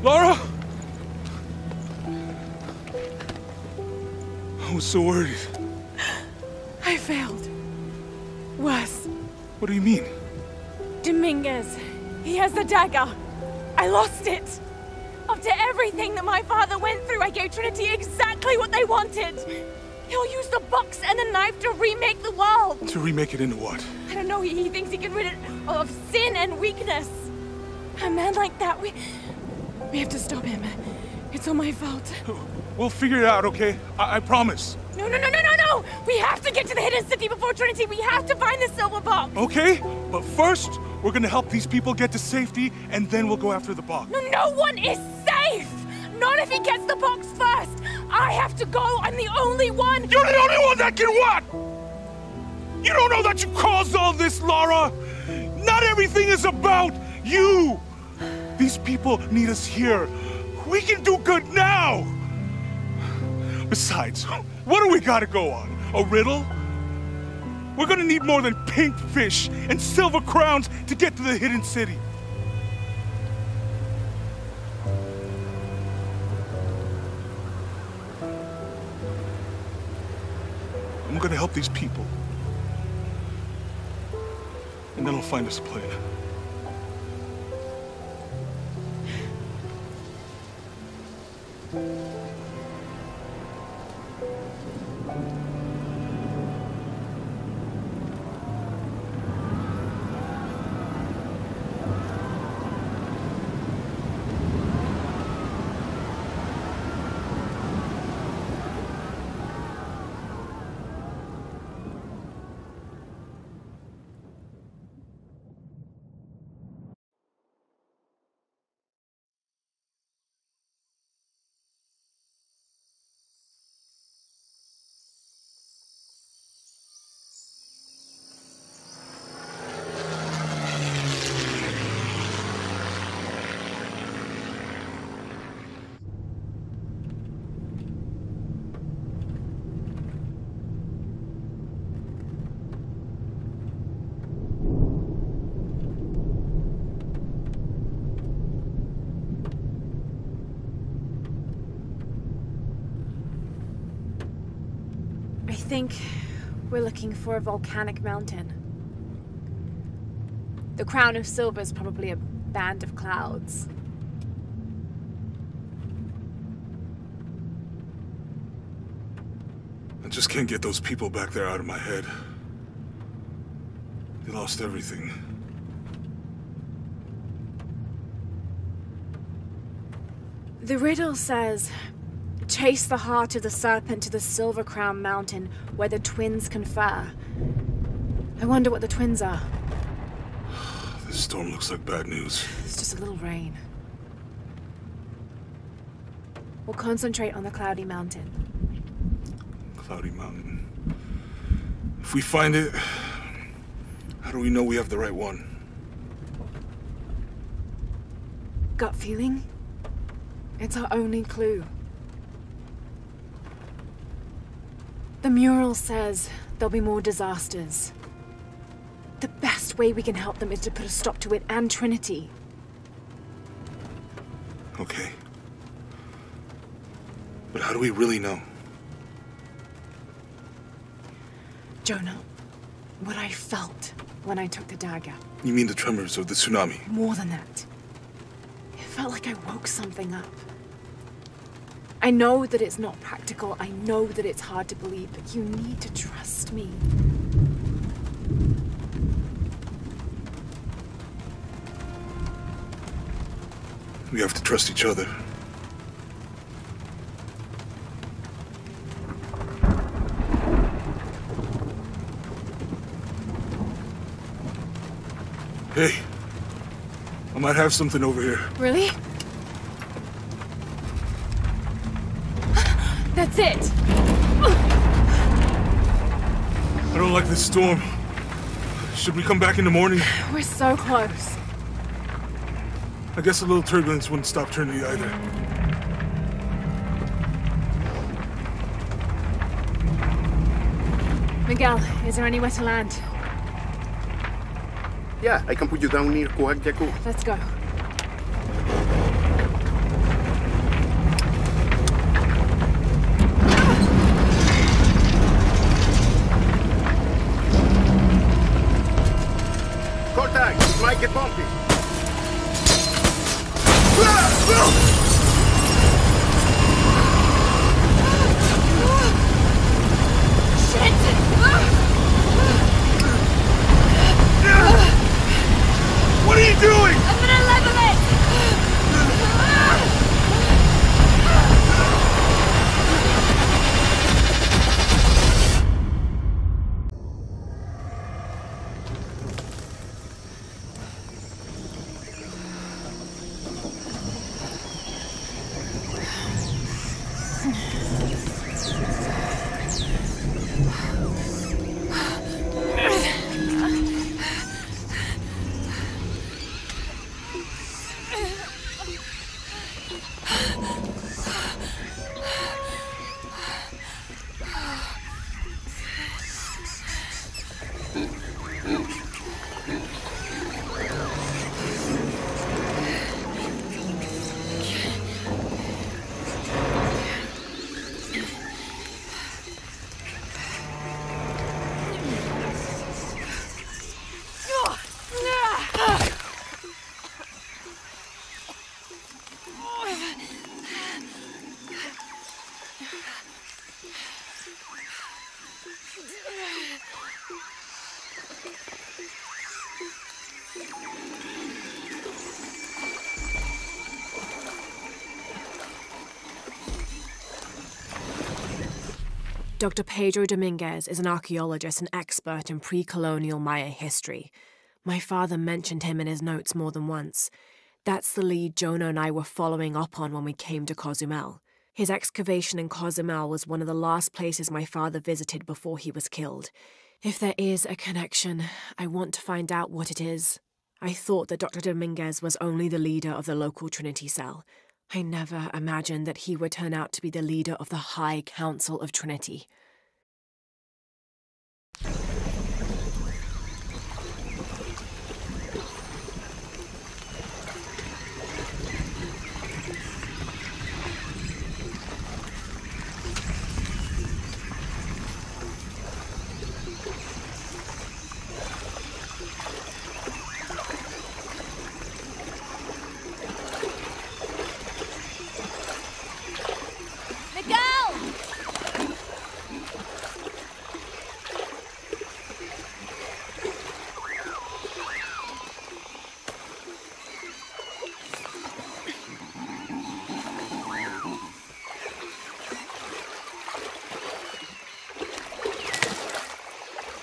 Lara? I was so worried. I failed. Worse. What do you mean? Dominguez. He has the dagger. I lost it. After everything that my father went through, I gave Trinity exactly what they wanted. He'll use the box and the knife to remake the world. To remake it into what? I don't know. He thinks he can rid it of sin and weakness. A man like that, we have to stop him. It's all my fault. We'll figure it out, okay? I promise. No! We have to get to the hidden city before Trinity. We have to find the silver box. Okay, but first, we're gonna help these people get to safety, and then we'll go after the box. No one is safe! Not if he gets the box first! I have to go! I'm the only one! You're the only one that can what? You don't know that you caused all this, Lara! Not everything is about you! These people need us here. We can do good now! Besides, what do we gotta go on? A riddle? We're gonna need more than pink fish and silver crowns to get to the hidden city. I'm gonna help these people. And then I'll find us a plane. I think we're looking for a volcanic mountain. The crown of silver is probably a band of clouds. I just can't get those people back there out of my head. They lost everything. The riddle says, chase the heart of the serpent to the Silver Crown Mountain where the twins confer. I wonder what the twins are. This storm looks like bad news. It's just a little rain. We'll concentrate on the Cloudy Mountain. Cloudy Mountain. If we find it, how do we know we have the right one? Gut feeling? It's our only clue. The mural says there'll be more disasters. The best way we can help them is to put a stop to it and Trinity. Okay. But how do we really know? Jonah, what I felt when I took the dagger. You mean the tremors of the tsunami? More than that. It felt like I woke something up. I know that it's not practical, I know that it's hard to believe, but you need to trust me. We have to trust each other. Hey, I might have something over here. Really? That's it! I don't like this storm. Should we come back in the morning? We're so close. I guess a little turbulence wouldn't stop Trinity either. Miguel, is there anywhere to land? Yeah, I can put you down near Coac Jaco. Let's go. What are you doing? I'm gonna level it! Dr. Pedro Dominguez is an archaeologist and expert in pre-colonial Maya history. My father mentioned him in his notes more than once. That's the lead Jonah and I were following up on when we came to Cozumel. His excavation in Cozumel was one of the last places my father visited before he was killed. If there is a connection, I want to find out what it is. I thought that Dr. Dominguez was only the leader of the local Trinity cell. I never imagined that he would turn out to be the leader of the High Council of Trinity.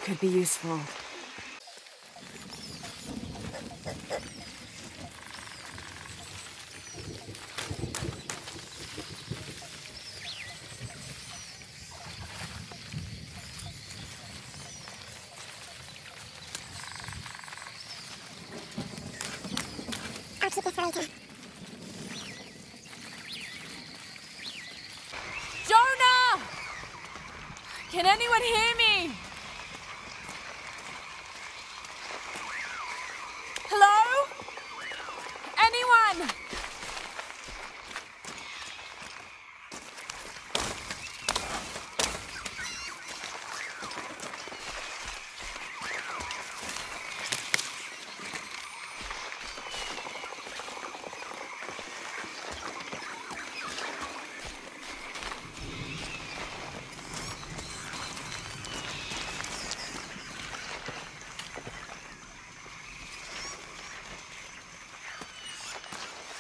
Could be useful. Jonah! Can anyone hear me? Hello? Anyone?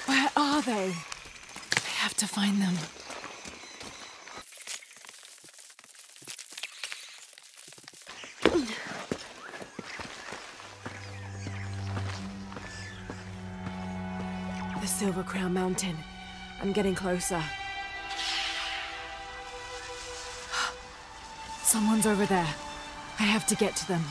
Where are they? I have to find them. The Silver Crown Mountain. I'm getting closer. Someone's over there. I have to get to them.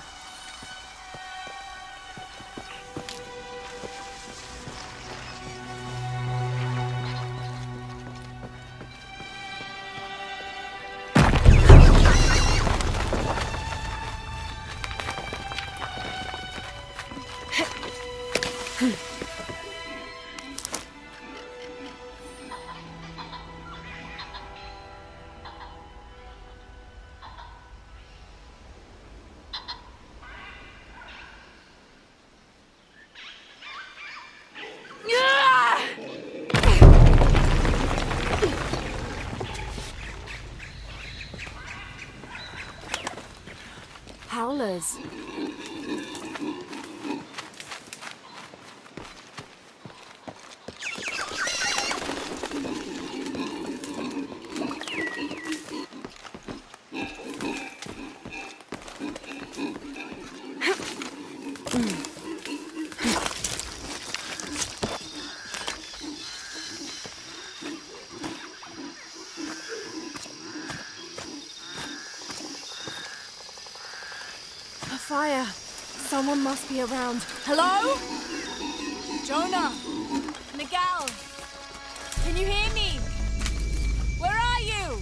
others. Fire. Someone must be around. Hello? Jonah? Miguel? Can you hear me? Where are you?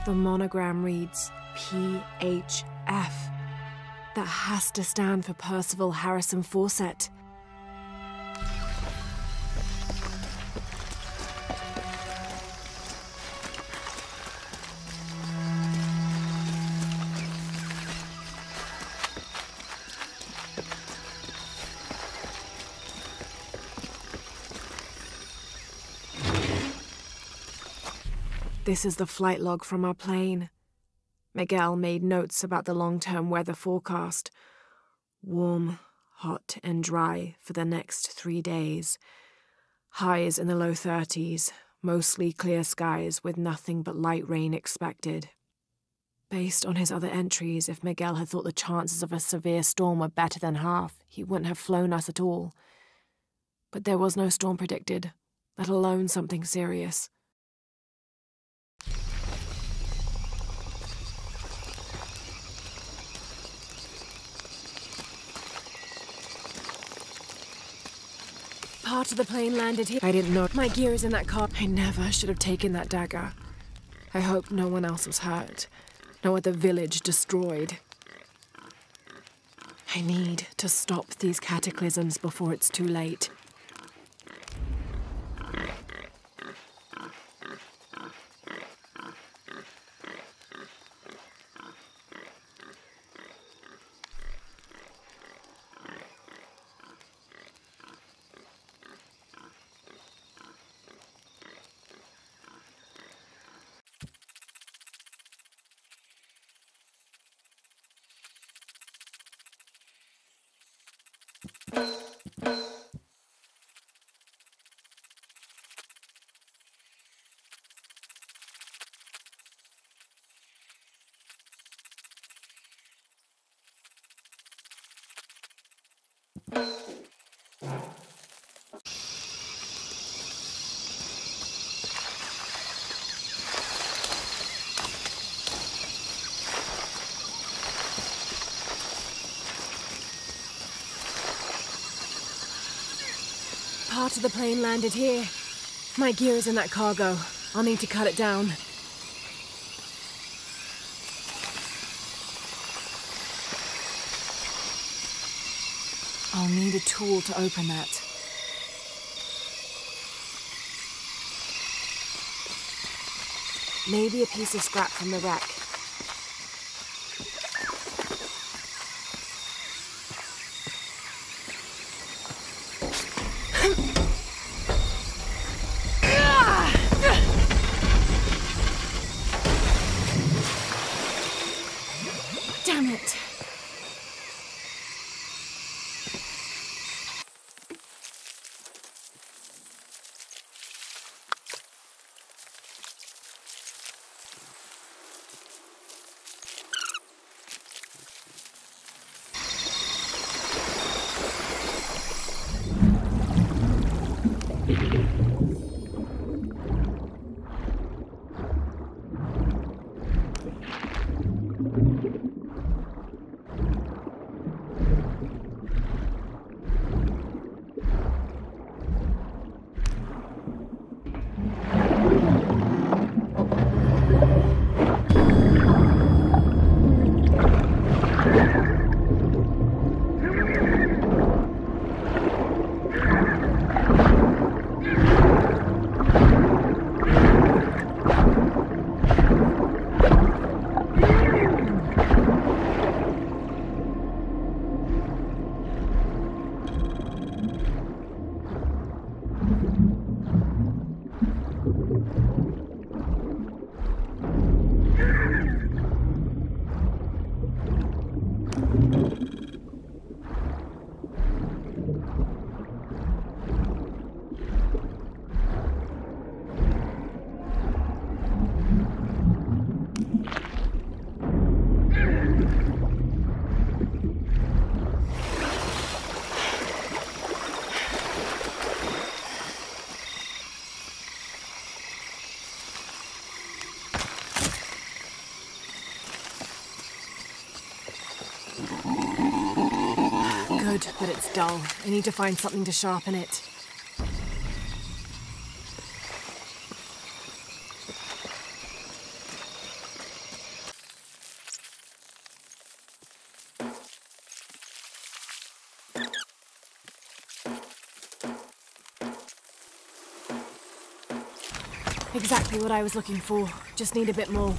The monogram reads PHF. That has to stand for Percival Harrison Fawcett. This is the flight log from our plane. Miguel made notes about the long-term weather forecast. Warm, hot and dry for the next 3 days. Highs in the low 30s, mostly clear skies with nothing but light rain expected. Based on his other entries, if Miguel had thought the chances of a severe storm were better than half, he wouldn't have flown us at all. But there was no storm predicted, let alone something serious. Part of the plane landed here. I didn't know. My gear is in that car. I never should have taken that dagger. I hope no one else was hurt. No other village destroyed. I need to stop these cataclysms before it's too late. Part of the plane landed here. My gear is in that cargo. I'll need to cut it down. I'll need a tool to open that. Maybe a piece of scrap from the wreck. Damn it! wood, but it's dull. I need to find something to sharpen it. Exactly what I was looking for. Just need a bit more.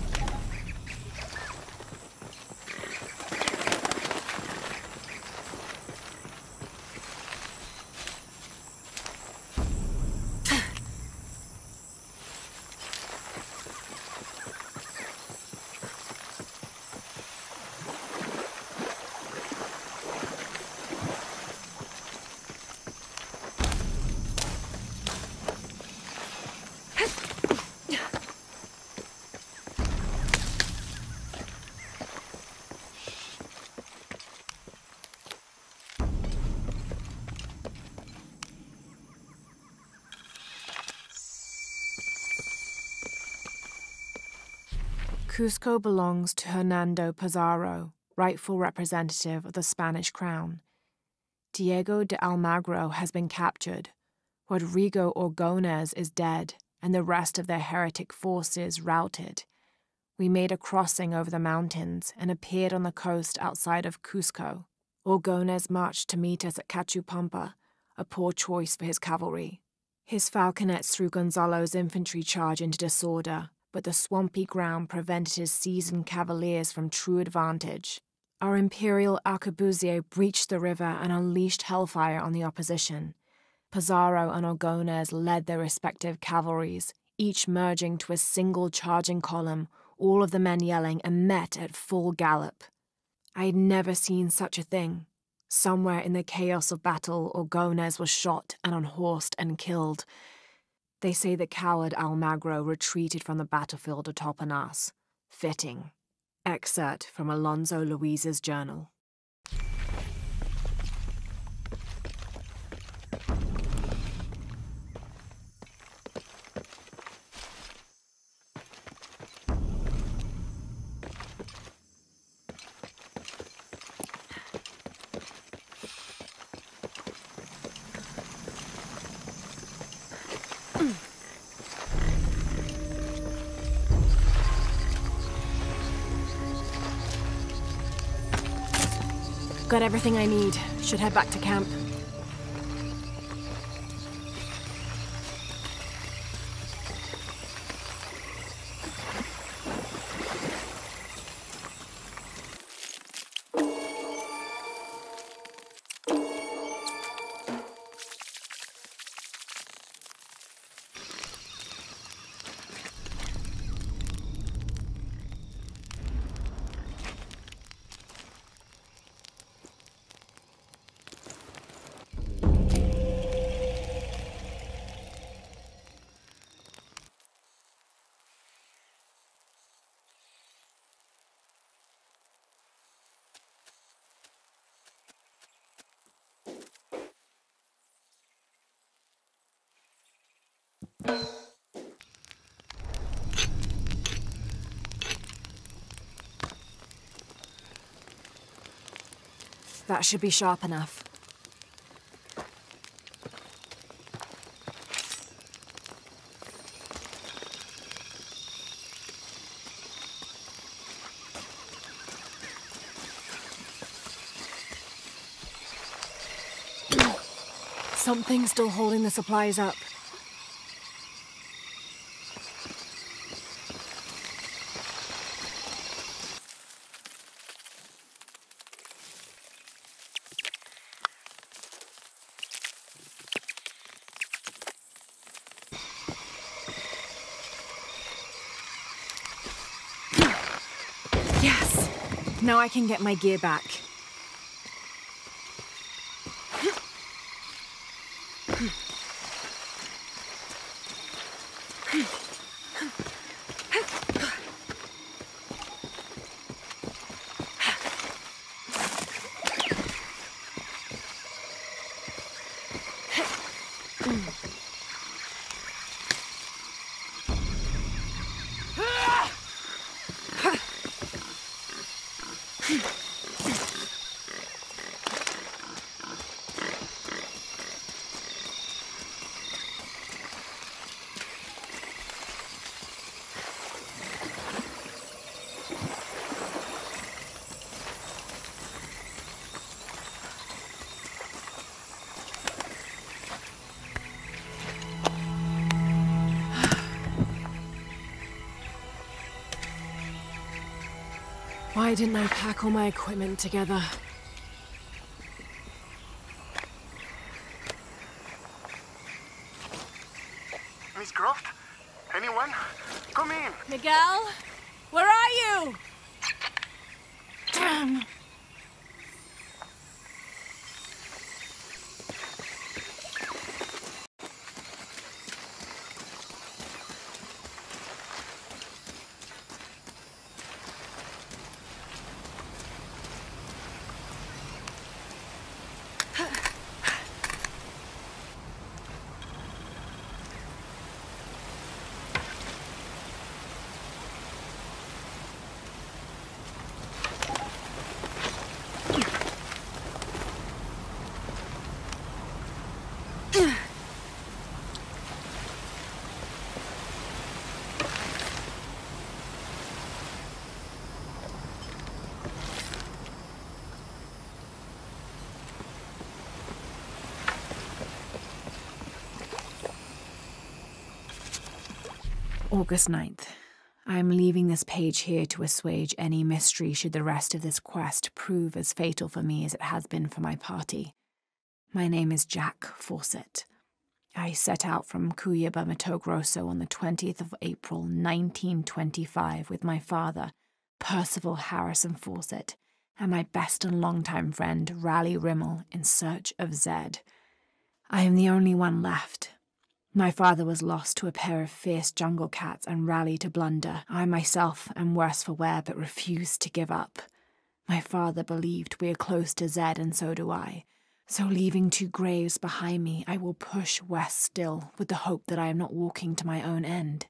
Cusco belongs to Hernando Pizarro, rightful representative of the Spanish crown. Diego de Almagro has been captured. Rodrigo Orgones is dead, and the rest of their heretic forces routed. We made a crossing over the mountains and appeared on the coast outside of Cusco. Orgones marched to meet us at Cachupampa, a poor choice for his cavalry. His falconets threw Gonzalo's infantry charge into disorder, but the swampy ground prevented his seasoned cavaliers from true advantage. Our imperial arquebusier breached the river and unleashed hellfire on the opposition. Pizarro and Orgones led their respective cavalries, each merging to a single charging column, all of the men yelling, and met at full gallop. I had never seen such a thing. Somewhere in the chaos of battle, Orgones was shot and unhorsed and killed. They say the coward Almagro retreated from the battlefield atop an ass. Fitting. Excerpt from Alonso Luiz's journal. Got everything I need. Should head back to camp. That should be sharp enough. Something's still holding the supplies up. Yes! Now I can get my gear back. Why didn't I pack all my equipment together? Miss Croft? Anyone? Come in! Miguel? Where are you? Damn! August 9th. I am leaving this page here to assuage any mystery should the rest of this quest prove as fatal for me as it has been for my party. My name is Jack Fawcett. I set out from Cuyaba, Mato Grosso on the 20th of April, 1925 with my father, Percival Harrison Fawcett, and my best and longtime friend, Raleigh Rimmel, in search of Zed. I am the only one left. My father was lost to a pair of fierce jungle cats and Raleigh to blunder. I myself am worse for wear but refuse to give up. My father believed we are close to Zed and so do I. So leaving 2 graves behind me, I will push west still with the hope that I am not walking to my own end.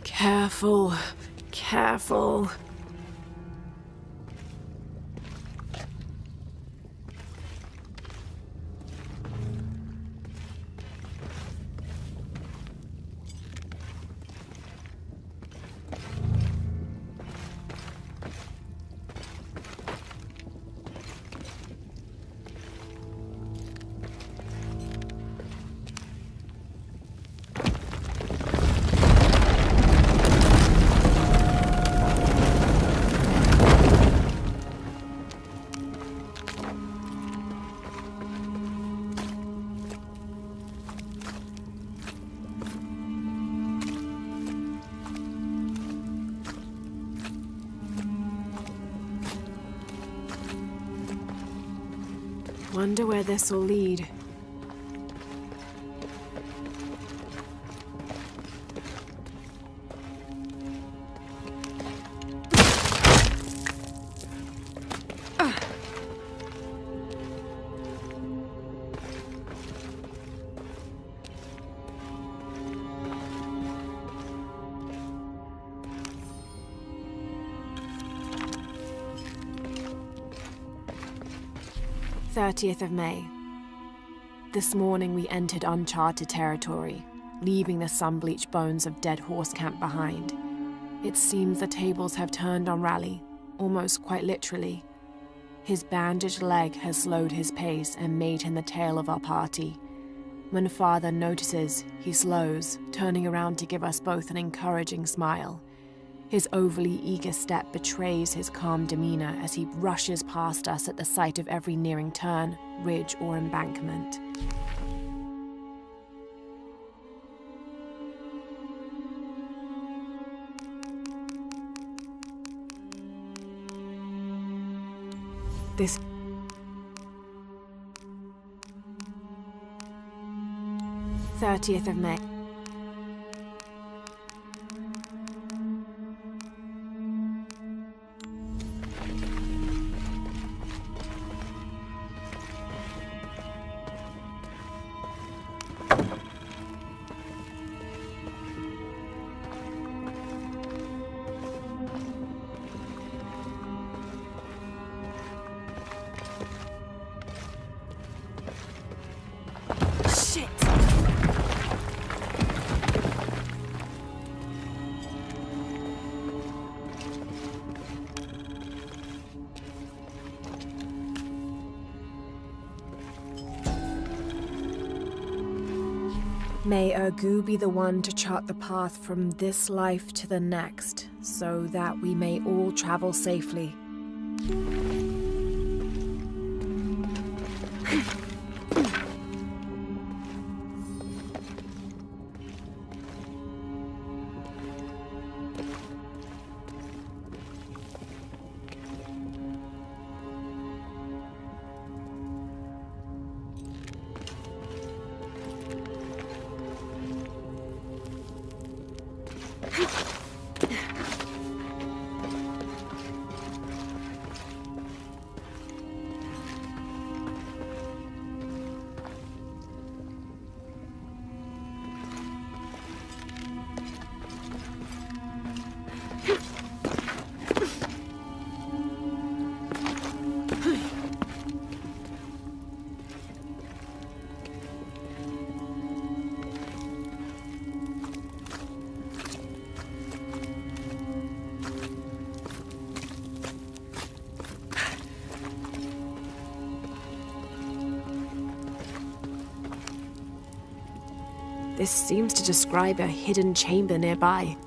Careful, careful. Wonder where this will lead. of May. This morning we entered uncharted territory, leaving the sun-bleached bones of dead horse camp behind. It seems the tables have turned on Raleigh, almost quite literally. His bandaged leg has slowed his pace and made him the tail of our party. When Father notices, he slows, turning around to give us both an encouraging smile. His overly eager step betrays his calm demeanor as he rushes past us at the sight of every nearing turn, ridge, or embankment. This 30th of May. May Urgu be the one to chart the path from this life to the next, so that we may all travel safely. This seems to describe a hidden chamber nearby.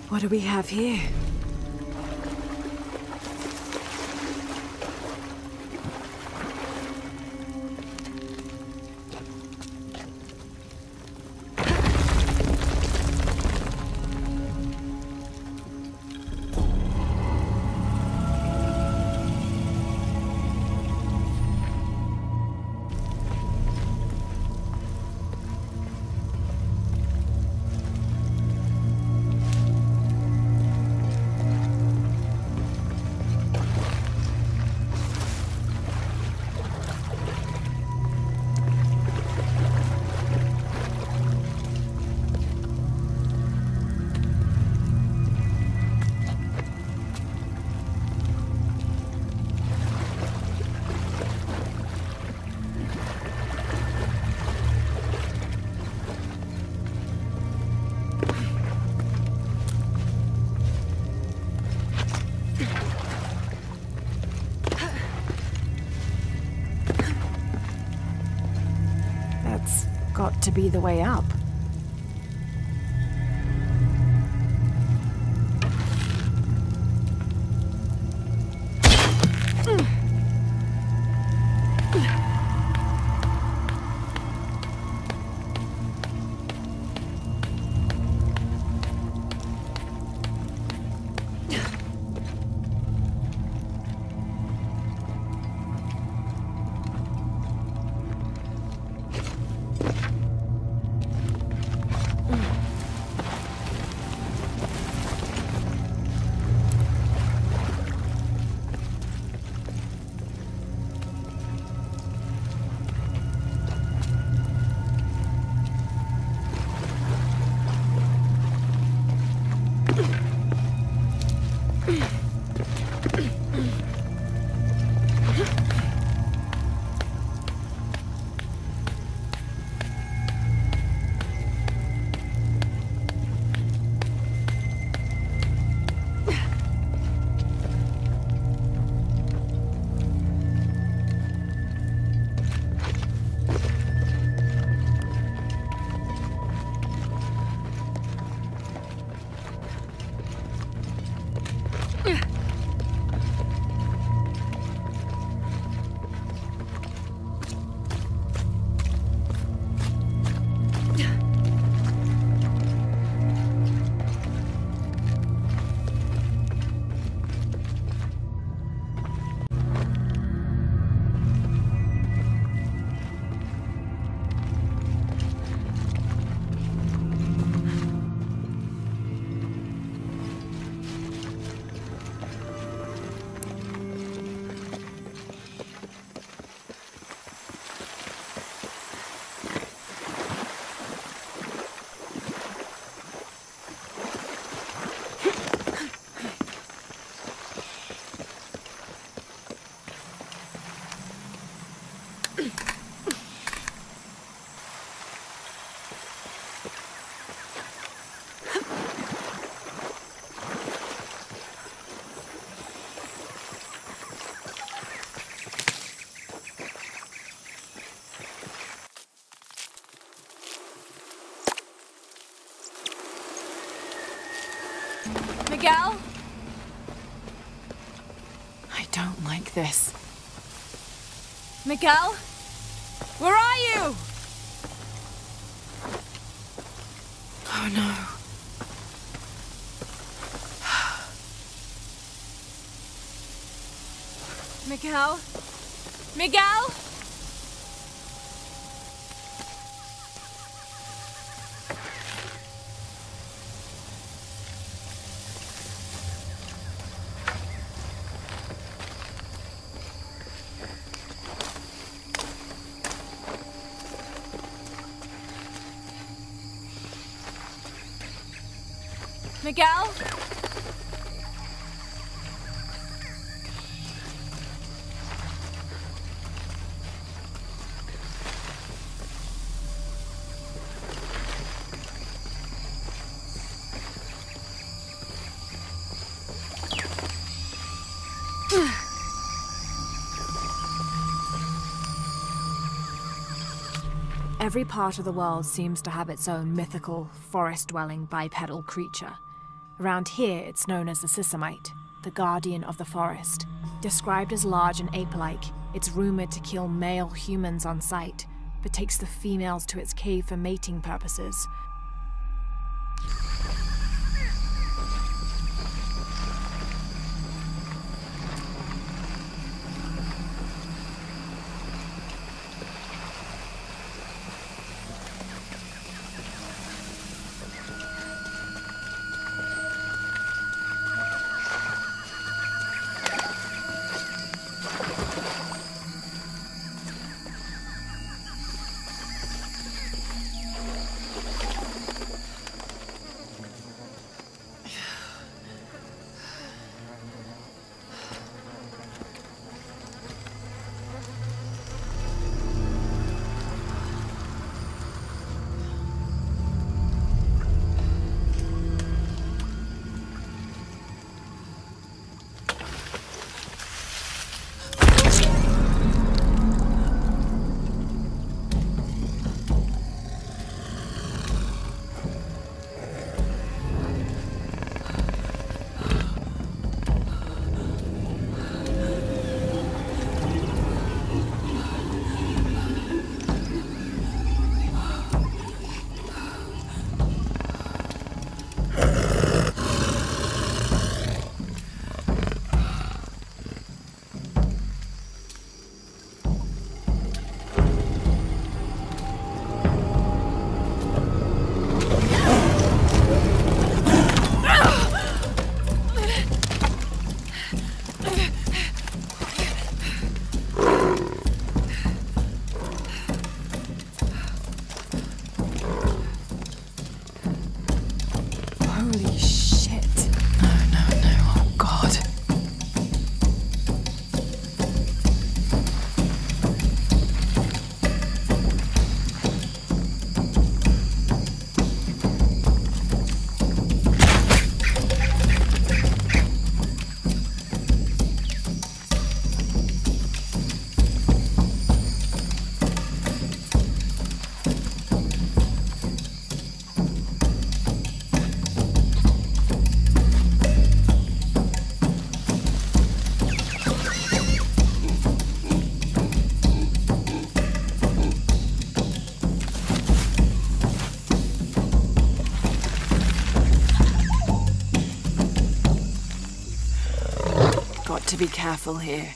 What do we have here? be the way up. Miguel? I don't like this. Miguel? Where are you? Oh no. Miguel? Miguel? Miguel? Every part of the world seems to have its own mythical, forest-dwelling bipedal creature. Around here, it's known as the Sisamite, the guardian of the forest. Described as large and ape-like, it's rumored to kill male humans on sight, but takes the females to its cave for mating purposes. Got to be careful here.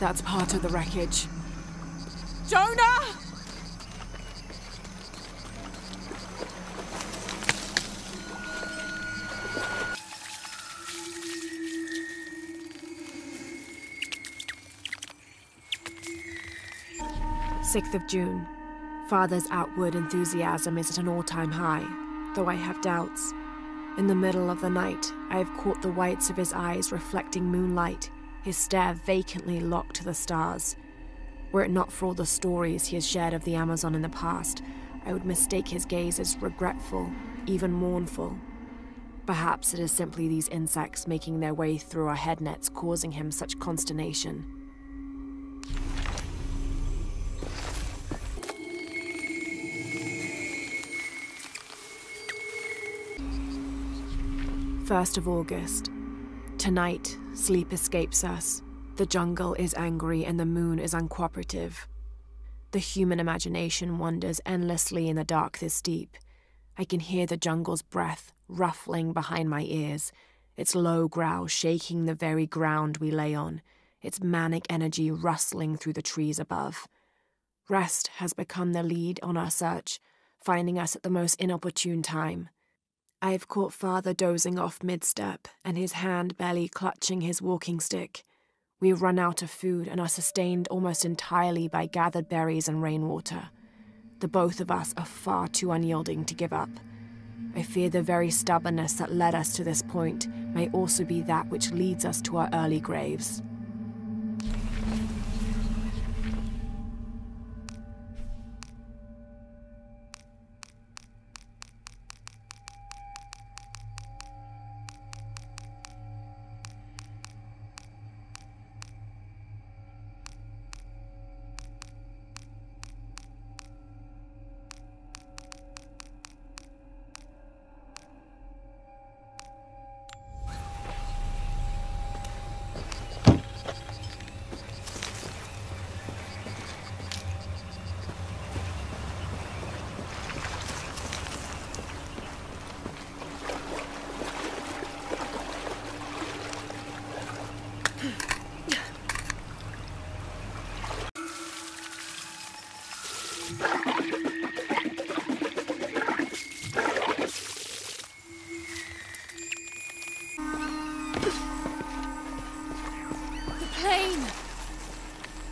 That's part of the wreckage. Jonah! June 6th. Father's outward enthusiasm is at an all-time high, though I have doubts. In the middle of the night, I have caught the whites of his eyes reflecting moonlight, his stare vacantly locked to the stars. Were it not for all the stories he has shared of the Amazon in the past, I would mistake his gaze as regretful, even mournful. Perhaps it is simply these insects making their way through our head nets causing him such consternation. 1st of August. Tonight, sleep escapes us. The jungle is angry and the moon is uncooperative. The human imagination wanders endlessly in the dark this deep. I can hear the jungle's breath ruffling behind my ears, its low growl shaking the very ground we lay on, its manic energy rustling through the trees above. Rest has become the lead on our search, finding us at the most inopportune time. I've caught Father dozing off mid-step and his hand barely clutching his walking stick. We've run out of food and are sustained almost entirely by gathered berries and rainwater. The both of us are far too unyielding to give up. I fear the very stubbornness that led us to this point may also be that which leads us to our early graves.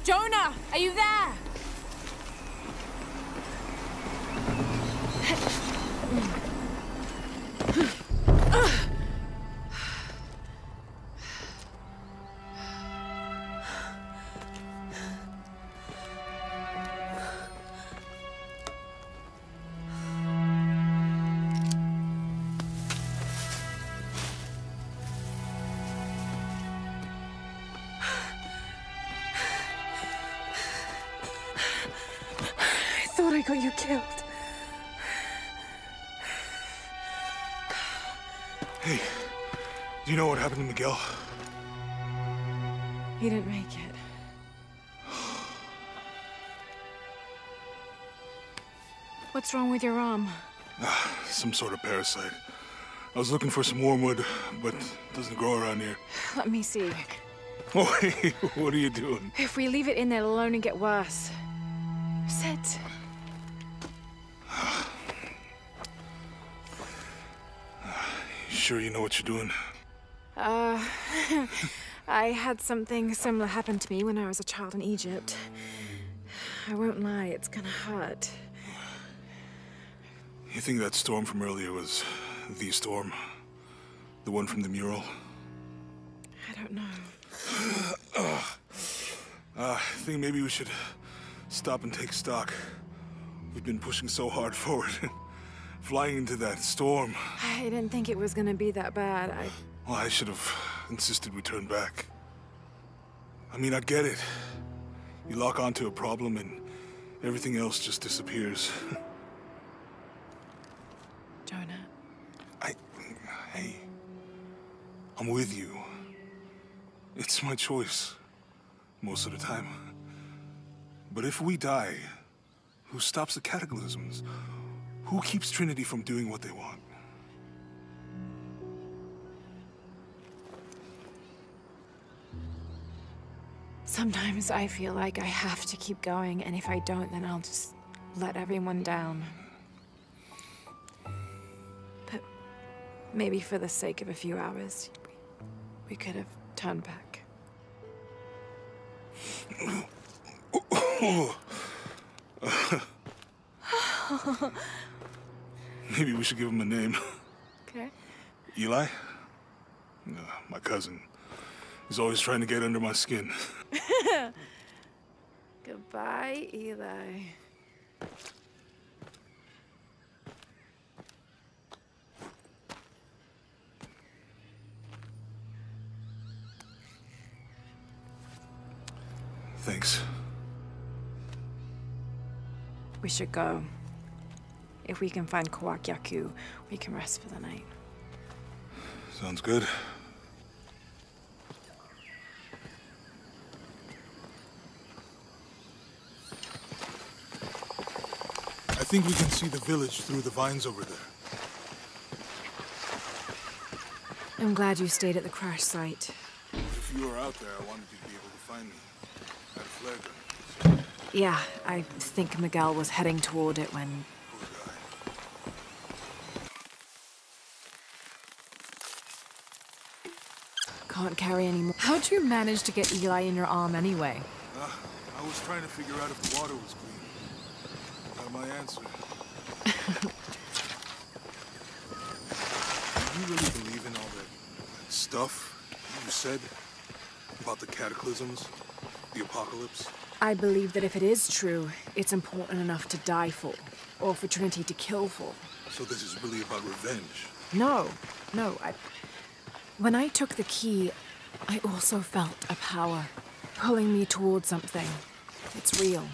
Jonah, are you there? I thought I got you killed. Hey, do you know what happened to Miguel? He didn't make it. What's wrong with your arm? Some sort of parasite. I was looking for some wormwood, but it doesn't grow around here. Let me see. Oh, hey, what are you doing? If we leave it in there, it'll only get worse. Sit. Sure you know what you're doing? I had something similar happen to me when I was a child in Egypt. I won't lie, it's gonna hurt. You think that storm from earlier was the storm? The one from the mural? I don't know. I think maybe we should stop and take stock. We've been pushing so hard forward. Flying into that storm. I didn't think it was gonna be that bad. Well, I should have insisted we turn back. I mean, I get it. You lock onto a problem and everything else just disappears. Jonah. Hey, I'm with you. It's my choice, most of the time. But if we die, who stops the cataclysms? Who keeps Trinity from doing what they want? Sometimes I feel like I have to keep going, and if I don't, then I'll just let everyone down. But maybe for the sake of a few hours, we could have turned back. Maybe we should give him a name. Okay. Eli? My cousin. He's always trying to get under my skin. Goodbye, Eli. Thanks. We should go. If we can find Kawak Yaku, we can rest for the night. Sounds good. I think we can see the village through the vines over there. I'm glad you stayed at the crash site. If you were out there, I wanted you to be able to find me. I had a flare gun. Yeah, I think Miguel was heading toward it when... Poor guy. Can't carry anymore. How'd you manage to get Eli in your arm anyway? I was trying to figure out if the water was clean. Got my answer. Do you really believe in all that stuff you said about the cataclysms, the apocalypse? I believe that if it is true, it's important enough to die for, or for Trinity to kill for. So this is really about revenge? No. When I took the key, I also felt a power pulling me towards something. It's real.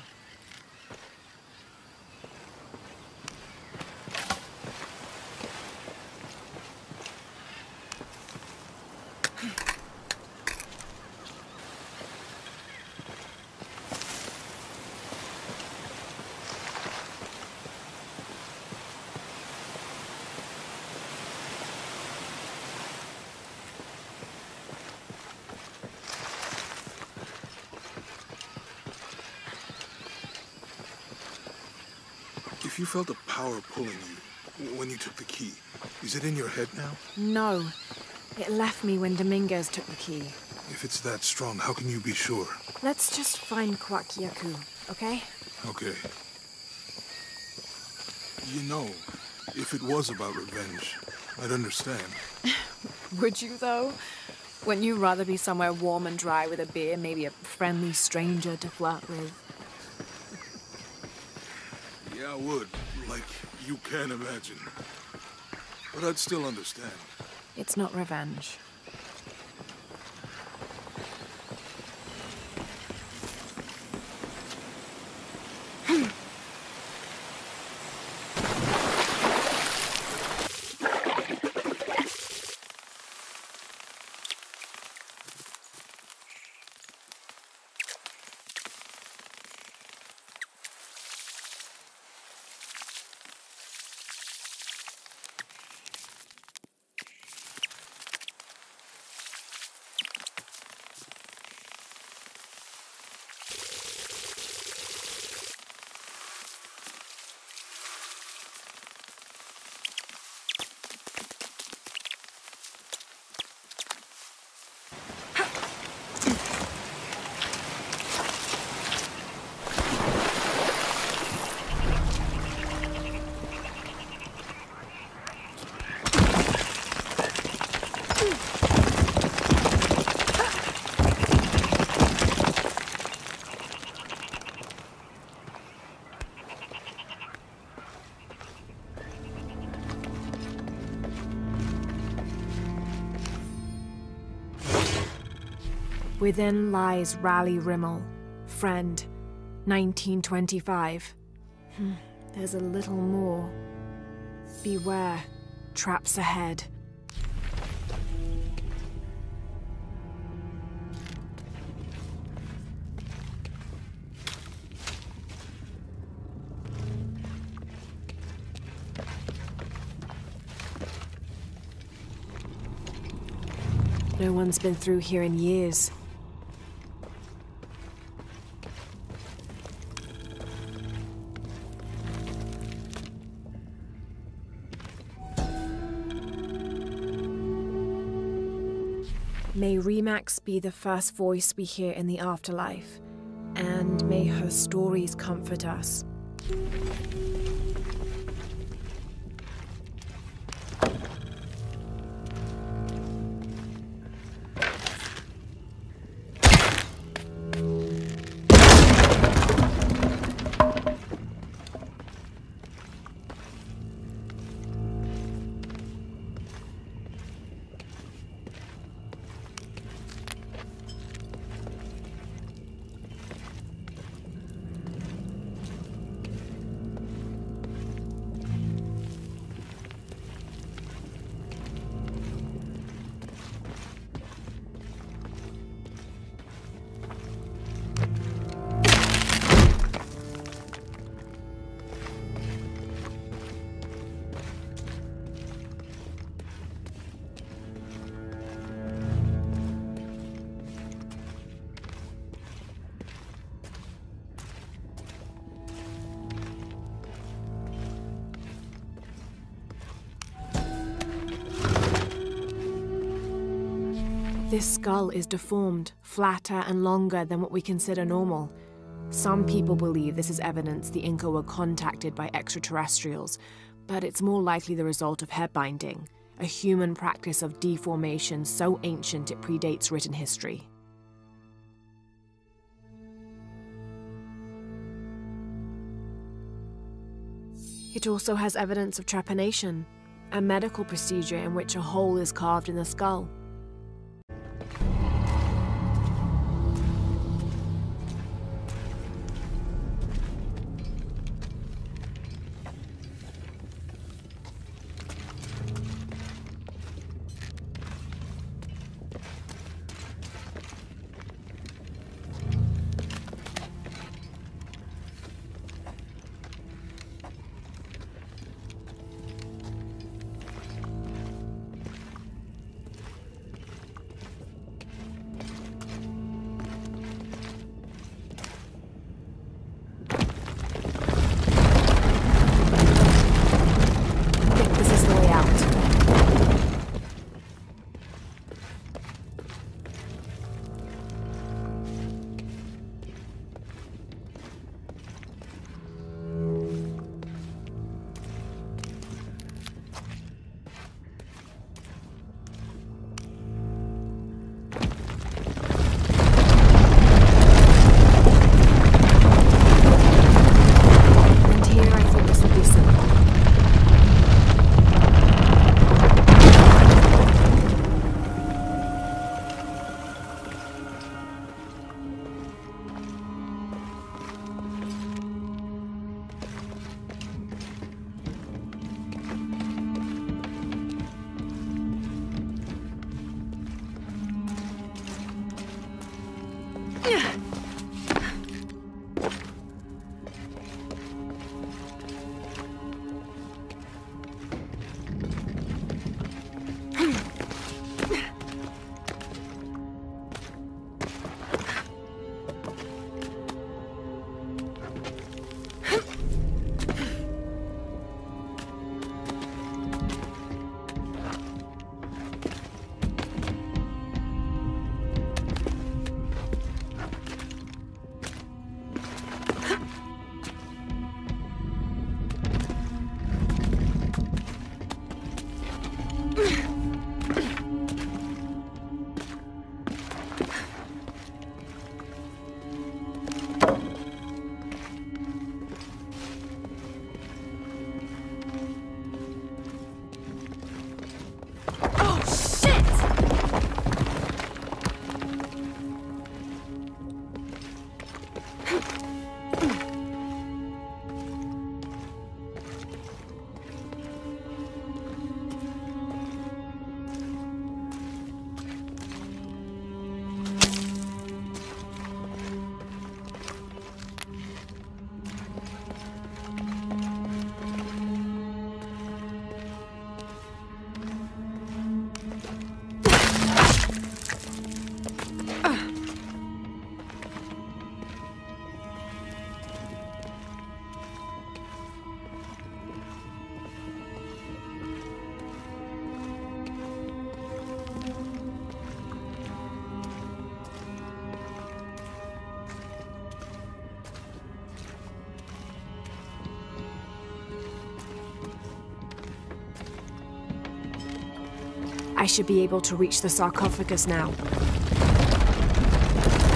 If you felt a power pulling you when you took the key, is it in your head now? No. It left me when Dominguez took the key. If it's that strong, how can you be sure? Let's just find Kwakiaku, okay? Okay. You know, if it was about revenge, I'd understand. Would you, though? Wouldn't you rather be somewhere warm and dry with a beer, maybe a friendly stranger to flirt with? Yeah, I would. Like, you can imagine. But I'd still understand. It's not revenge. Within lies Raleigh Rimmel, friend, 1925. There's a little more. Beware, traps ahead. No one's been through here in years. May Remax be the first voice we hear in the afterlife, and may her stories comfort us. This skull is deformed, flatter and longer than what we consider normal. Some people believe this is evidence the Inca were contacted by extraterrestrials, but it's more likely the result of head binding, a human practice of deformation so ancient it predates written history. It also has evidence of trepanation, a medical procedure in which a hole is carved in the skull. I should be able to reach the sarcophagus now.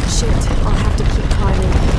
Shit, I'll have to keep climbing.